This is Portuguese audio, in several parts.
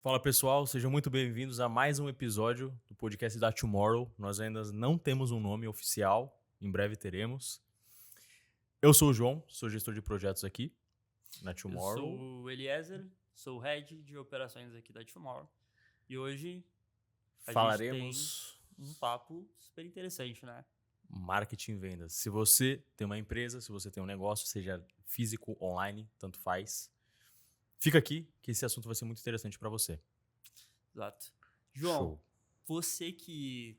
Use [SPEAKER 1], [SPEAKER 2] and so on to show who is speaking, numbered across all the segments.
[SPEAKER 1] Fala pessoal, sejam muito bem-vindos a mais um episódio do podcast da Tomorrow. Nós ainda não temos um nome oficial, em breve teremos. Eu sou o João, sou gestor de projetos aqui na
[SPEAKER 2] Eu
[SPEAKER 1] Tomorrow.
[SPEAKER 2] sou o Eliezer, sou o Head de operações aqui da Tomorrow. E hoje a gente tem
[SPEAKER 1] Falaremos
[SPEAKER 2] um papo super interessante, né?
[SPEAKER 1] marketing e vendas. Se você tem uma empresa, se você tem um negócio, seja físico, online, tanto faz, fica aqui que esse assunto vai ser muito interessante para você.
[SPEAKER 2] Exato. João,
[SPEAKER 1] Show.
[SPEAKER 2] você que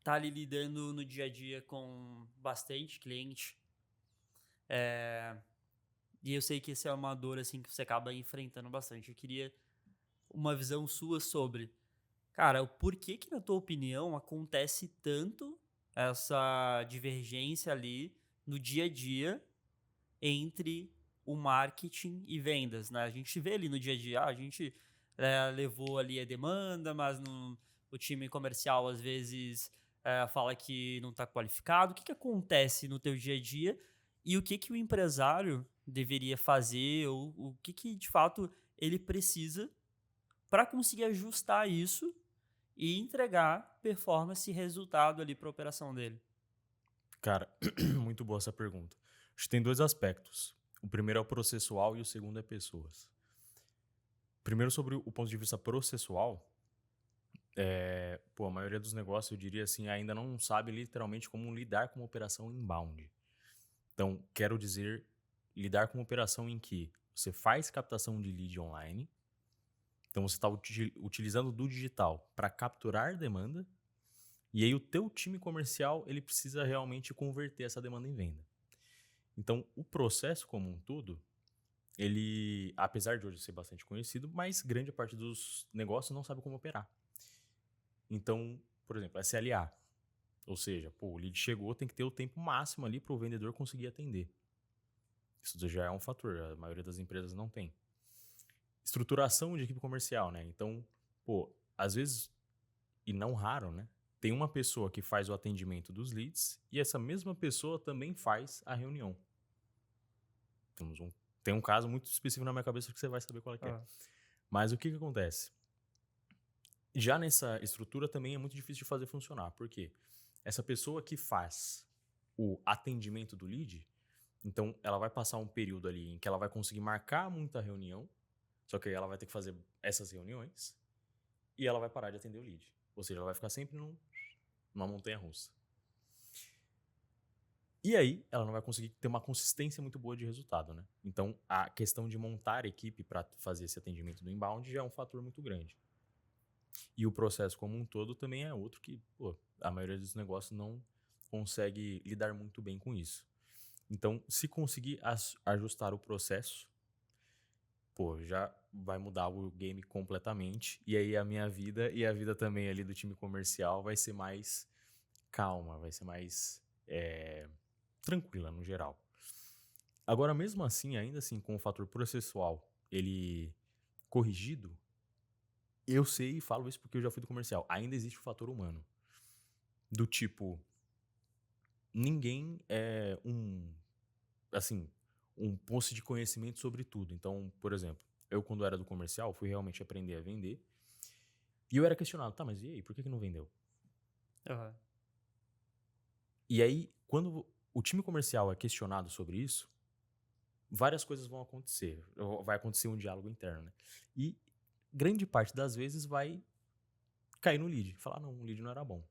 [SPEAKER 2] tá ali lidando no dia a dia com bastante cliente, e eu sei que essa é uma dor assim que você acaba enfrentando bastante. Eu queria uma visão sua sobre, cara, o porquê que, na tua opinião, acontece tanto essa divergência ali no dia a dia entre o marketing e vendas, né? A gente vê ali no dia a dia, a gente levou ali a demanda, mas o time comercial às vezes fala que não está qualificado. O que acontece no teu dia a dia e o que o empresário deveria fazer ou o que de fato ele precisa para conseguir ajustar isso e entregar performance e resultado ali para a operação dele?
[SPEAKER 1] Cara, muito boa essa pergunta. Acho que tem dois aspectos. O primeiro é o processual e o segundo é pessoas. Primeiro, sobre o ponto de vista processual, a maioria dos negócios, eu diria assim, ainda não sabe literalmente como lidar com uma operação inbound. Então, quero dizer, lidar com uma operação em que você faz captação de lead online, então você está utilizando do digital para capturar demanda, e aí o teu time comercial ele precisa realmente converter essa demanda em venda. Então, o processo como um todo, ele, apesar de hoje ser bastante conhecido, mas grande parte dos negócios não sabe como operar. Então, por exemplo, SLA. Ou seja, o lead chegou, tem que ter o tempo máximo ali para o vendedor conseguir atender. Isso já é um fator, a maioria das empresas não tem. Estruturação de equipe comercial, né? Então, às vezes, e não raro, né? Tem uma pessoa que faz o atendimento dos leads e essa mesma pessoa também faz a reunião. Tem um caso muito específico na minha cabeça que você vai saber qual é que é.
[SPEAKER 2] Ah,
[SPEAKER 1] Mas o que acontece? Já nessa estrutura também é muito difícil de fazer funcionar. Por quê? Essa pessoa que faz o atendimento do lead, então ela vai passar um período ali em que ela vai conseguir marcar muita reunião, só que aí ela vai ter que fazer essas reuniões e ela vai parar de atender o lead. Ou seja, ela vai ficar sempre numa montanha russa. E aí, ela não vai conseguir ter uma consistência muito boa de resultado, né? Então, a questão de montar equipe para fazer esse atendimento do inbound já é um fator muito grande. E o processo como um todo também é outro que, a maioria dos negócios não consegue lidar muito bem com isso. Então, se conseguir ajustar o processo, já vai mudar o game completamente. E aí a minha vida e a vida também ali do time comercial vai ser mais calma, vai ser mais tranquila no geral. Agora, mesmo assim, ainda assim, com o fator processual, ele corrigido, eu sei e falo isso porque eu já fui do comercial. Ainda existe o fator humano. Do tipo, ninguém é um poço de conhecimento sobre tudo. Então, por exemplo, eu quando era do comercial, fui realmente aprender a vender. E eu era questionado, tá, mas e aí, por que não vendeu?
[SPEAKER 2] aham.
[SPEAKER 1] E aí, quando o time comercial é questionado sobre isso, várias coisas vão acontecer. Vai acontecer um diálogo interno, né? E grande parte das vezes vai cair no lead. Falar, não, o lead não era bom.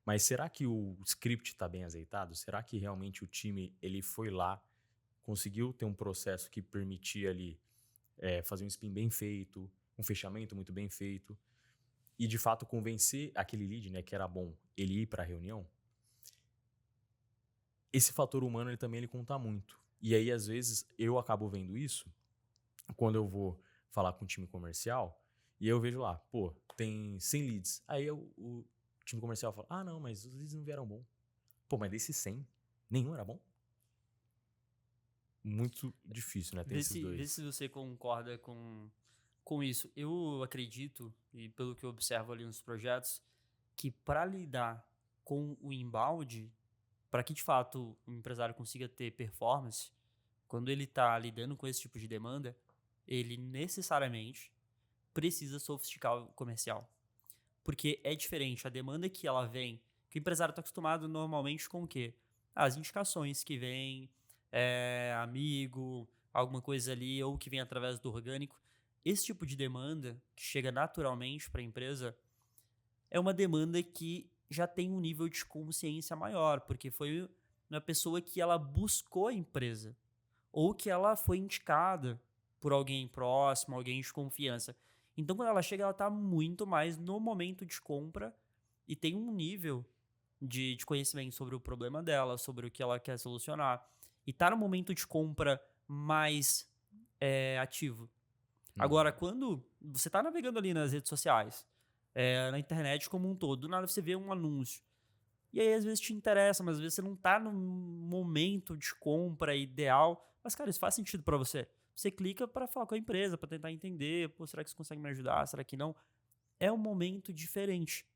[SPEAKER 1] Mas será que o script está bem azeitado? Será que realmente o time ele foi lá, conseguiu ter um processo que permitia ali fazer um spin bem feito, um fechamento muito bem feito e de fato convencer aquele lead, né, que era bom, ele ir para a reunião? Esse fator humano ele também ele conta muito. E aí às vezes eu acabo vendo isso quando eu vou falar com o time comercial e eu vejo lá, tem 100 leads. Aí o time comercial fala, ah, não, mas os leads não vieram bom. Mas desses 100, nenhum era bom? Muito difícil, né? Tem esses
[SPEAKER 2] Vê se
[SPEAKER 1] dois.
[SPEAKER 2] você concorda com isso. Eu acredito, e pelo que eu observo ali nos projetos, que para lidar com o inbound, para que de fato o empresário consiga ter performance, quando ele está lidando com esse tipo de demanda, ele necessariamente precisa sofisticar o comercial. Porque é diferente, a demanda que ela vem, que o empresário está acostumado normalmente com o quê? As indicações que vem, amigo, alguma coisa ali, ou que vem através do orgânico. Esse tipo de demanda, que chega naturalmente para a empresa, é uma demanda que já tem um nível de consciência maior, porque foi uma pessoa que ela buscou a empresa, ou que ela foi indicada por alguém próximo, alguém de confiança. Então, quando ela chega, ela está muito mais no momento de compra e tem um nível de conhecimento sobre o problema dela, sobre o que ela quer solucionar. E está no momento de compra mais ativo. Agora, quando você está navegando ali nas redes sociais, na internet como um todo, do nada você vê um anúncio. E aí, às vezes, te interessa, mas às vezes você não tá no momento de compra ideal. Mas, cara, isso faz sentido pra você. Você clica pra falar com a empresa, pra tentar entender. Pô, será que você consegue me ajudar? Será que não? É um momento diferente.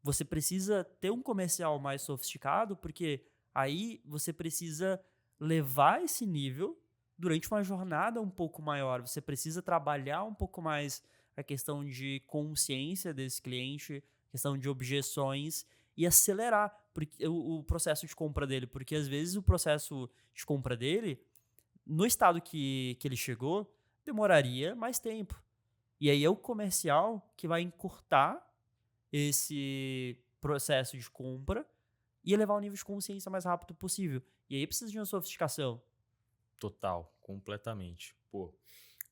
[SPEAKER 2] Você precisa ter um comercial mais sofisticado, porque aí você precisa levar esse nível durante uma jornada um pouco maior. Você precisa trabalhar um pouco mais a questão de consciência desse cliente, questão de objeções e acelerar o processo de compra dele, porque às vezes o processo de compra dele, no estado que ele chegou, demoraria mais tempo. E aí é o comercial que vai encurtar esse processo de compra e elevar o nível de consciência mais rápido possível. E aí precisa de uma sofisticação.
[SPEAKER 1] Total, completamente. Pô,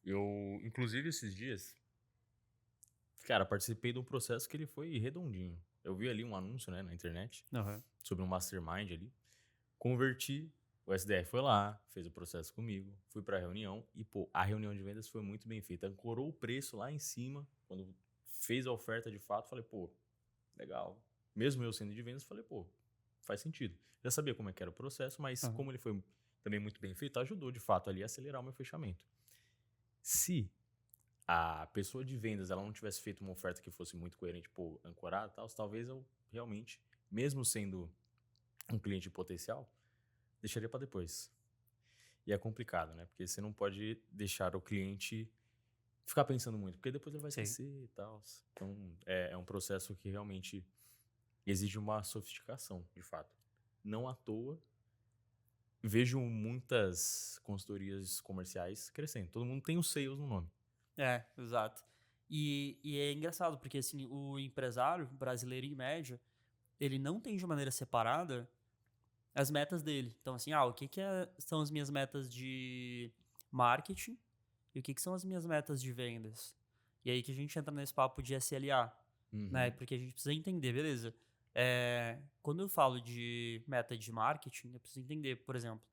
[SPEAKER 1] eu, inclusive, esses dias, cara, participei de um processo que ele foi redondinho. Eu vi ali um anúncio, né, na internet,
[SPEAKER 2] Uhum.
[SPEAKER 1] sobre um mastermind ali. Converti, o SDR foi lá, fez o processo comigo, fui pra reunião e, pô, a reunião de vendas foi muito bem feita. Ancorou o preço lá em cima, quando fez a oferta de fato, falei, pô, legal. Mesmo eu sendo de vendas, falei, pô, faz sentido. Já sabia como é que era o processo, mas
[SPEAKER 2] Uhum.
[SPEAKER 1] como ele foi também muito bem feito, ajudou de fato ali a acelerar o meu fechamento. Se a pessoa de vendas ela não tivesse feito uma oferta que fosse muito coerente, pô, ancorada e tal, talvez eu realmente, mesmo sendo um cliente potencial, deixaria para depois. E é complicado, né? Porque você não pode deixar o cliente ficar pensando muito, porque depois ele vai
[SPEAKER 2] Sim.
[SPEAKER 1] esquecer e tal. Então, é um processo que realmente exige uma sofisticação, de fato. Não à toa, vejo muitas consultorias comerciais crescendo. Todo mundo tem o sales no nome.
[SPEAKER 2] Exato. E é engraçado, porque assim, o empresário brasileiro, em média, ele não tem de maneira separada as metas dele. Então, assim, o que são as minhas metas de marketing e o que são as minhas metas de vendas? E aí que a gente entra nesse papo de SLA, né?
[SPEAKER 1] Uhum.
[SPEAKER 2] Porque a gente precisa entender, beleza? Quando eu falo de meta de marketing, eu preciso entender, por exemplo,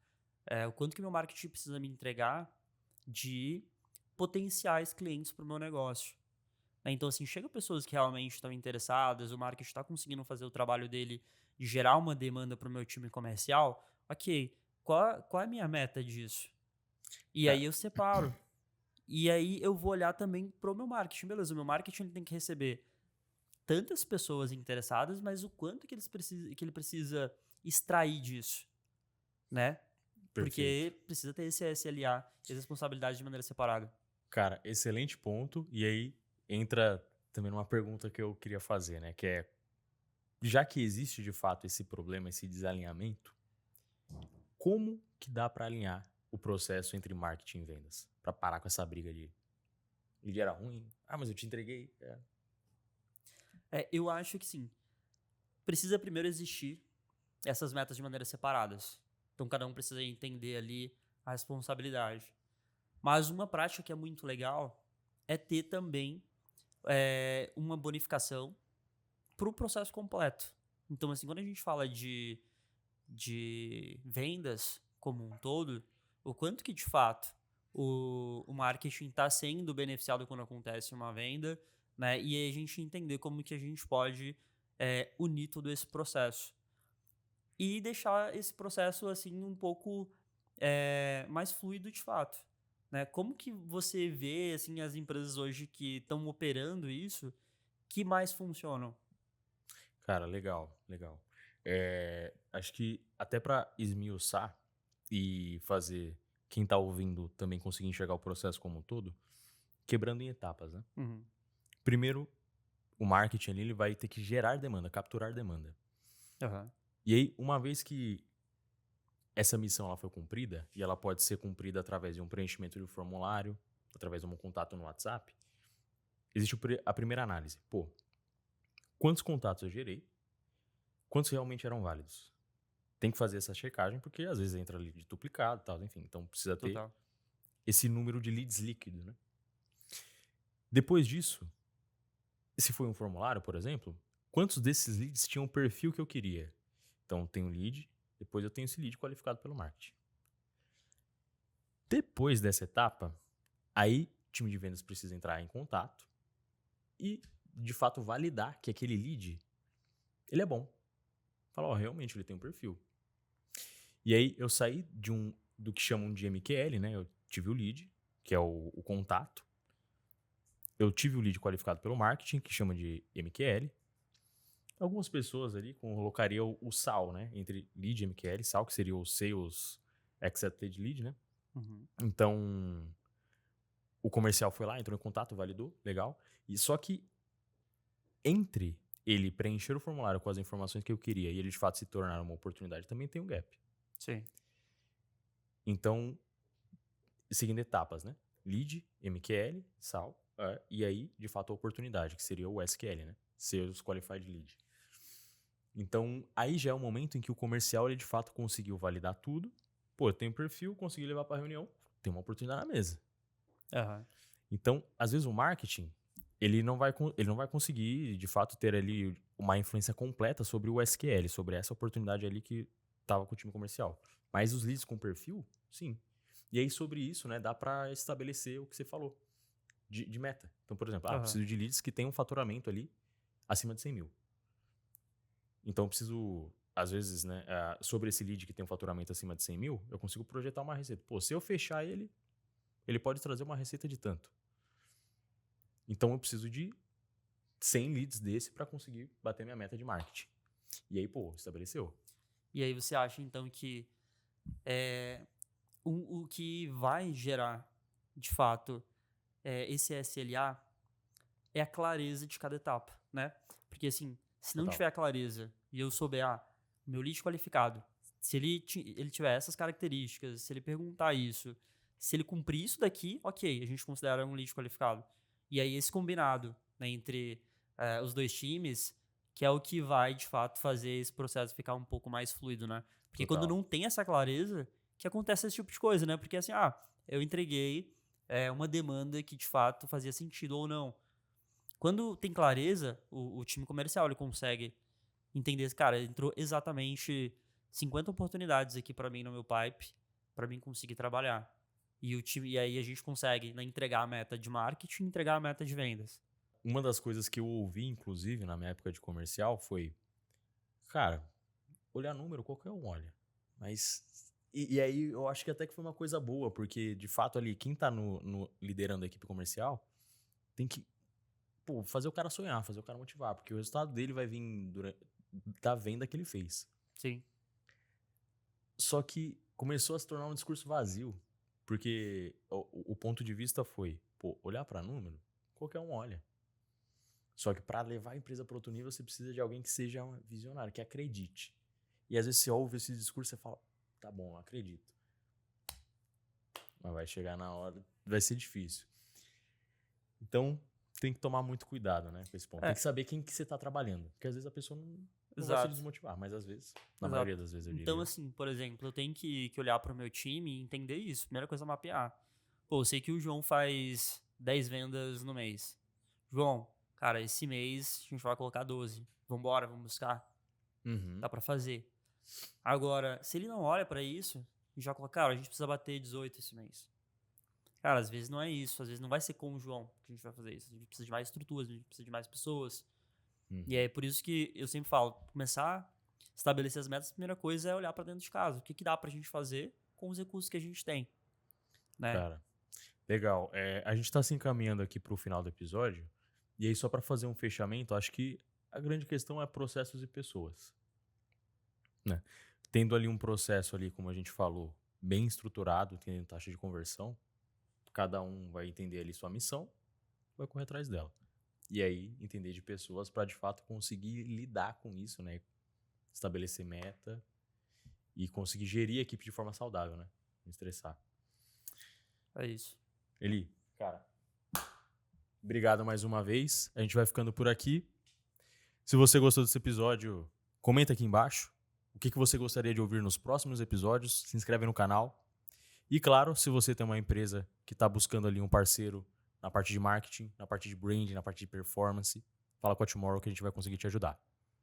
[SPEAKER 2] o quanto que meu marketing precisa me entregar de potenciais clientes para o meu negócio. Né? Então, assim, chega pessoas que realmente estão interessadas, o marketing está conseguindo fazer o trabalho dele de gerar uma demanda para o meu time comercial. Ok, qual é a minha meta disso? E
[SPEAKER 1] Cara,
[SPEAKER 2] aí eu separo. E aí eu vou olhar também pro meu marketing. Beleza, o meu marketing ele tem que receber tantas pessoas interessadas, mas o quanto que ele precisa extrair disso, né?
[SPEAKER 1] perfeito.
[SPEAKER 2] Porque precisa ter esse SLA, essa responsabilidade de maneira separada.
[SPEAKER 1] Cara, excelente ponto. E aí entra também numa pergunta que eu queria fazer, né? Que é, já que existe de fato esse problema, esse desalinhamento, como que dá para alinhar o processo entre marketing e vendas? Para parar com essa briga de ele era ruim, mas eu te entreguei.
[SPEAKER 2] Eu acho que sim. Precisa primeiro existir essas metas de maneira separadas. Então cada um precisa entender ali a responsabilidade. Mas uma prática que é muito legal é ter também uma bonificação para o processo completo. Então, assim, quando a gente fala de vendas como um todo, o quanto que de fato o marketing está sendo beneficiado quando acontece uma venda, né? E aí a gente entender como que a gente pode unir todo esse processo e deixar esse processo assim um pouco mais fluido de fato, né? Como que você vê assim as empresas hoje que estão operando isso que mais funcionam?
[SPEAKER 1] Cara, legal, legal. Acho que até para esmiuçar e fazer quem tá ouvindo também conseguir enxergar o processo como um todo, quebrando em etapas, né?
[SPEAKER 2] Uhum.
[SPEAKER 1] Primeiro, o marketing ali ele vai ter que gerar demanda, capturar demanda.
[SPEAKER 2] Aham.
[SPEAKER 1] E aí, uma vez que essa missão ela foi cumprida, e ela pode ser cumprida através de um preenchimento de um formulário, através de um contato no WhatsApp, existe a primeira análise. Pô, quantos contatos eu gerei? Quantos realmente eram válidos? Tem que fazer essa checagem, porque às vezes entra lead duplicado e tal, enfim. Então precisa ter
[SPEAKER 2] Total.
[SPEAKER 1] esse número de leads líquido, né? Depois disso, se foi um formulário, por exemplo, quantos desses leads tinham o perfil que eu queria? Então tem um lead, depois eu tenho esse lead qualificado pelo marketing. Depois dessa etapa, aí o time de vendas precisa entrar em contato e, de fato, validar que aquele lead, ele é bom. Falar, ó, realmente ele tem um perfil. E aí eu saí do que chamam de MQL, né? Eu tive o lead, que é o contato. Eu tive o lead qualificado pelo marketing, que chama de MQL. Algumas pessoas ali colocariam o SAL, né? Entre lead e MQL, SAL, que seria o Sales Accepted Lead, né?
[SPEAKER 2] Uhum.
[SPEAKER 1] Então, o comercial foi lá, entrou em contato, validou, legal. E só que entre ele preencher o formulário com as informações que eu queria e ele de fato se tornar uma oportunidade, também tem um gap.
[SPEAKER 2] Sim.
[SPEAKER 1] Então, seguindo etapas, né? Lead, MQL, SAL, e aí, de fato, a oportunidade, que seria o SQL, né? Sales Qualified Lead. Então, aí já é o momento em que o comercial, ele de fato conseguiu validar tudo. Pô, eu tenho perfil, consegui levar para reunião, tem uma oportunidade na mesa.
[SPEAKER 2] Aham.
[SPEAKER 1] Então, às vezes o marketing, ele não vai conseguir, de fato, ter ali uma influência completa sobre o SQL, sobre essa oportunidade ali que estava com o time comercial. Mas os leads com perfil, sim. E aí, sobre isso, né, dá para estabelecer o que você falou, de meta. Então, por exemplo, eu
[SPEAKER 2] Aham.
[SPEAKER 1] preciso de leads que tenham um faturamento ali acima de 100 mil. Então, eu preciso, às vezes, né, sobre esse lead que tem um faturamento acima de 100 mil, eu consigo projetar uma receita. Pô, se eu fechar ele pode trazer uma receita de tanto. Então, eu preciso de 100 leads desse para conseguir bater minha meta de marketing. E aí, pô, estabeleceu.
[SPEAKER 2] E aí você acha, então, que o que vai gerar, de fato, esse SLA é a clareza de cada etapa, né? Porque, assim, se não
[SPEAKER 1] Total.
[SPEAKER 2] tiver a clareza e eu souber, meu lead qualificado, se ele tiver essas características, se ele perguntar isso, se ele cumprir isso daqui, ok, a gente considera um lead qualificado. E aí esse combinado, né, entre os dois times, que é o que vai, de fato, fazer esse processo ficar um pouco mais fluido, né? Porque quando
[SPEAKER 1] Total.
[SPEAKER 2] não tem essa clareza, que acontece esse tipo de coisa, né? Porque assim, eu entreguei uma demanda que de fato fazia sentido ou não. Quando tem clareza, o time comercial ele consegue entender, cara, entrou exatamente 50 oportunidades aqui para mim no meu pipe, para mim conseguir trabalhar. E aí a gente consegue, né, entregar a meta de marketing, entregar a meta de vendas.
[SPEAKER 1] Uma das coisas que eu ouvi, inclusive, na minha época de comercial foi, cara, olhar número qualquer um olha. Mas. E aí eu acho que até que foi uma coisa boa, porque de fato ali, quem tá liderando a equipe comercial tem que, pô, fazer o cara sonhar, fazer o cara motivar, porque o resultado dele vai vir da venda que ele fez.
[SPEAKER 2] Sim.
[SPEAKER 1] Só que começou a se tornar um discurso vazio, porque o ponto de vista foi, pô, olhar para número, qualquer um olha. Só que para levar a empresa para outro nível, você precisa de alguém que seja um visionário, que acredite. E às vezes você ouve esse discurso e fala, tá bom, eu acredito. Mas vai chegar na hora, vai ser difícil. Então, tem que tomar muito cuidado, né, com esse ponto. Tem que saber quem que você tá trabalhando. Porque às vezes a pessoa não vai se
[SPEAKER 2] Exato.
[SPEAKER 1] desmotivar, mas às vezes, na
[SPEAKER 2] Exato.
[SPEAKER 1] maioria das vezes eu
[SPEAKER 2] Então,
[SPEAKER 1] diria.
[SPEAKER 2] assim, por exemplo, eu tenho que olhar para o meu time e entender isso. Primeira coisa é mapear. Pô, eu sei que o João faz 10 vendas no mês. João, cara, esse mês a gente vai colocar 12. Vambora, vamos buscar.
[SPEAKER 1] Uhum.
[SPEAKER 2] Dá pra fazer. Agora, se ele não olha pra isso, já coloca, cara, a gente precisa bater 18 esse mês. Cara, às vezes não é isso, às vezes não vai ser com o João que a gente vai fazer isso. A gente precisa de mais estruturas, a gente precisa de mais pessoas. E é por isso que eu sempre falo, começar a estabelecer as metas, a primeira coisa é olhar pra dentro de casa. O que dá pra gente fazer com os recursos que a gente tem, né?
[SPEAKER 1] Cara, legal. A gente tá se encaminhando aqui pro final do episódio. E aí, só para fazer um fechamento, acho que a grande questão é processos e pessoas. Né? Tendo ali um processo ali, como a gente falou, bem estruturado, tendo taxa de conversão, cada um vai entender ali sua missão, vai correr atrás dela. E aí, entender de pessoas para, de fato, conseguir lidar com isso, né? Estabelecer meta e conseguir gerir a equipe de forma saudável, né? Não estressar.
[SPEAKER 2] É isso.
[SPEAKER 1] Eli, cara, obrigado mais uma vez. A gente vai ficando por aqui. Se você gostou desse episódio, comenta aqui embaixo o que você gostaria de ouvir nos próximos episódios. Se inscreve no canal. E claro, se você tem uma empresa que está buscando ali um parceiro na parte de marketing, na parte de branding, na parte de performance, fala com a Tomorrow que a gente vai conseguir te ajudar.